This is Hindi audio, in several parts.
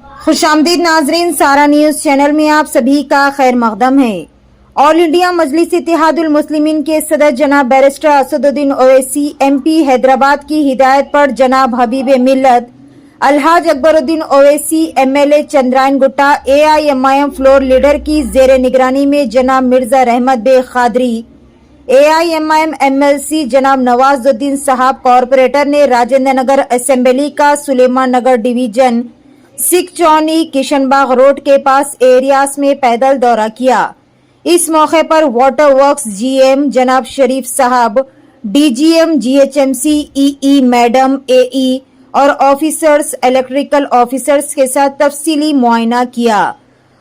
खुशामदीद नाजरीन, सारा न्यूज़ चैनल में आप सभी का खैर मकदम है। ऑल इंडिया मजलिस इत्तेहादुल मुस्लिमीन के सदर जनाब बैरिस्टर असदुद्दीन ओवैसी MP हैदराबाद की हिदायत पर जनाब हबीब मिल्लत अलहाज Akbaruddin Owaisi MLA Chandrayan Gutta AIMIM floor leader की जेर निगरानी में जनाब मिर्जा रहमत बे खादरी AIMIM MLC जनाब नवाजुद्दीन साहब कॉरपोरेटर ने राजेंद्र नगर असेंबली का सुलेमान नगर डिवीजन सिख चौनी किशनबाग रोड के पास एरियाज में पैदल दौरा किया। इस मौके पर वाटर वर्क्स GM जनाब शरीफ साहब, DGM GHMC EE madam AE और ऑफिसर्स इलेक्ट्रिकल ऑफिसर्स के साथ तफसीली मुआयना किया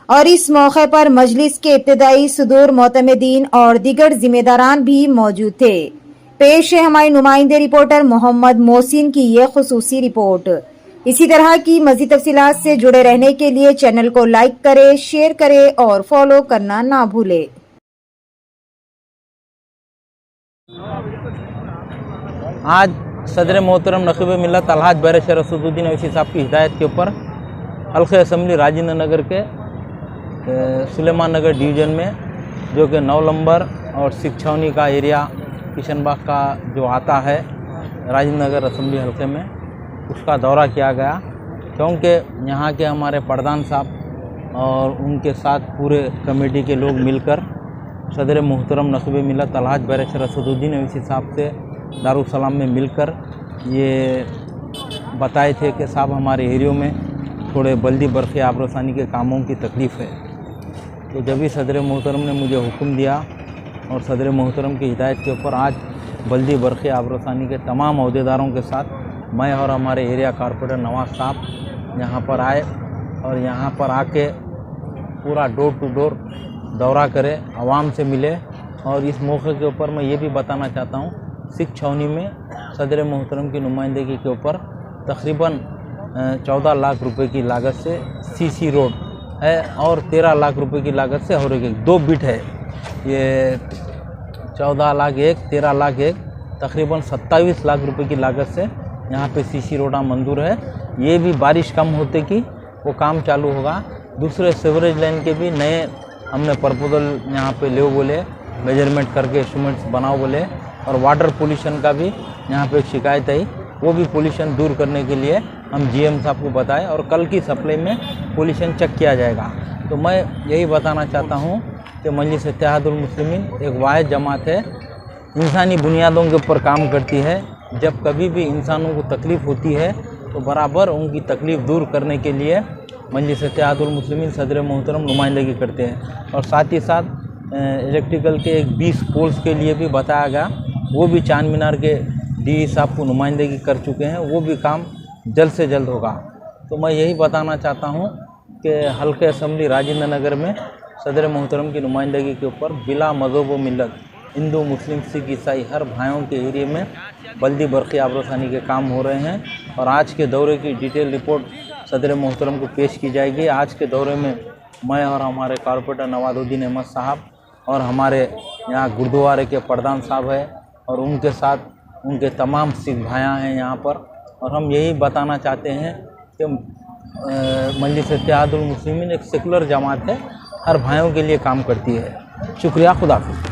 और इस मौके पर मजलिस के इब्तिदाई सदूर मोतमदीन और दीगर जिम्मेदारान भी मौजूद थे। पेश है हमारे नुमाइंदे रिपोर्टर मोहम्मद मोहसिन की ये खुसूसी रिपोर्ट। इसी तरह की मज़ीद तफसीलात से जुड़े रहने के लिए चैनल को लाइक करें, शेयर करें और फॉलो करना ना भूलें। आज सदर मोहतरम नकीब मिल्लत अलहाज बैरिस्टर असदुद्दीन ओवैसी साहब की हिदायत के ऊपर हल्के असम्बली राजेंद्र नगर के सुलेमान नगर डिवीज़न में, जो कि 9 नंबर और सिख छावनी का एरिया किशनबाग का जो आता है राजेंद्र नगर असम्बली हल्के में, उसका दौरा किया गया। क्योंकि यहाँ के हमारे प्रधान साहब और उनके साथ पूरे कमेटी के लोग मिलकर सदर मोहतरम नकीब मिल्लत अलहाज बैरिस्टर असदुद्दीन ओवैसी साहब से दारुसलाम में मिलकर ये बताए थे कि साहब हमारे एरियो में थोड़े बल्दी बरक़ी आबरसानी के कामों की तकलीफ़ है। तो जब भी सदर मोहतरम ने मुझे हुक्म दिया और सदर मोहतरम की हिदायत के ऊपर आज बल्दी बरक़ी आबरसानी के तमाम अहदेदारों के साथ मैं और हमारे एरिया कारपोरेटर नवाज साहब यहाँ पर आए और यहाँ पर आके पूरा डोर टू डोर दौरा करे, आवाम से मिले। और इस मौके के ऊपर मैं ये भी बताना चाहता हूँ, सिख छावनी में सदर मोहतरम की नुमाइंदगी के ऊपर तकरीबन 14 लाख रुपए की लागत से CC रोड है और 13 लाख रुपए की लागत से और एक 2 बिट है। ये 14 लाख एक 13 लाख एक तकरीबन 27 लाख रुपए की लागत से यहाँ पे CC रोडा मंजूर है। ये भी बारिश कम होते कि वो काम चालू होगा। दूसरे सीवरेज लाइन के भी नए हमने प्रपोजल यहाँ पे ले बोले, मेजरमेंट करके इंस्ट्रूमेंट्स बनाओ बोले। और वाटर पोल्यूशन का भी यहाँ पे एक शिकायत आई, वो भी पोल्यूशन दूर करने के लिए हम GM साहब को बताएं और कल की सप्लाई में पोल्यूशन चेक किया जाएगा। तो मैं यही बताना चाहता हूँ कि मजलिस इत्तेहादुल मुस्लिमीन एक वाहिद जमात है, इंसानी बुनियादों के ऊपर काम करती है। जब कभी भी इंसानों को तकलीफ़ होती है तो बराबर उनकी तकलीफ़ दूर करने के लिए मजलिस इत्तेहादुल मुस्लिमीन सदर मोहतरम नुमाइंदगी करते हैं। और साथ ही साथ इलेक्ट्रिकल के एक 20 पोल्स के लिए भी बताया गया, वो भी चांद मीनार के DE साहब को नुमाइंदगी कर चुके हैं, वो भी काम जल्द से जल्द होगा। तो मैं यही बताना चाहता हूँ कि हल्के असम्बली राजेंद्र नगर में सदर मोहतरम की नुमाइंदगी के ऊपर बिला मज़हब व मिल्लत हिंदू मुस्लिम सिख ईसाई हर भाइयों के एरिए में बल्दी बरक़ी आबरसानी के काम हो रहे हैं। और आज के दौरे की डिटेल रिपोर्ट सदर मोहतरम को पेश की जाएगी। आज के दौरे में मैं और हमारे कॉरपोरेटर नवाजुद्दीन अहमद साहब और हमारे यहाँ गुरुद्वारे के प्रधान साहब हैं और उनके साथ उनके तमाम सिख भाइयाँ हैं यहाँ पर। और हम यही बताना चाहते हैं कि मजलिस इत्तेहादुल मुस्लिमीन एक सेकुलर जमात है, हर भाइयों के लिए काम करती है। शुक्रिया, खुदा हाफ़िज़।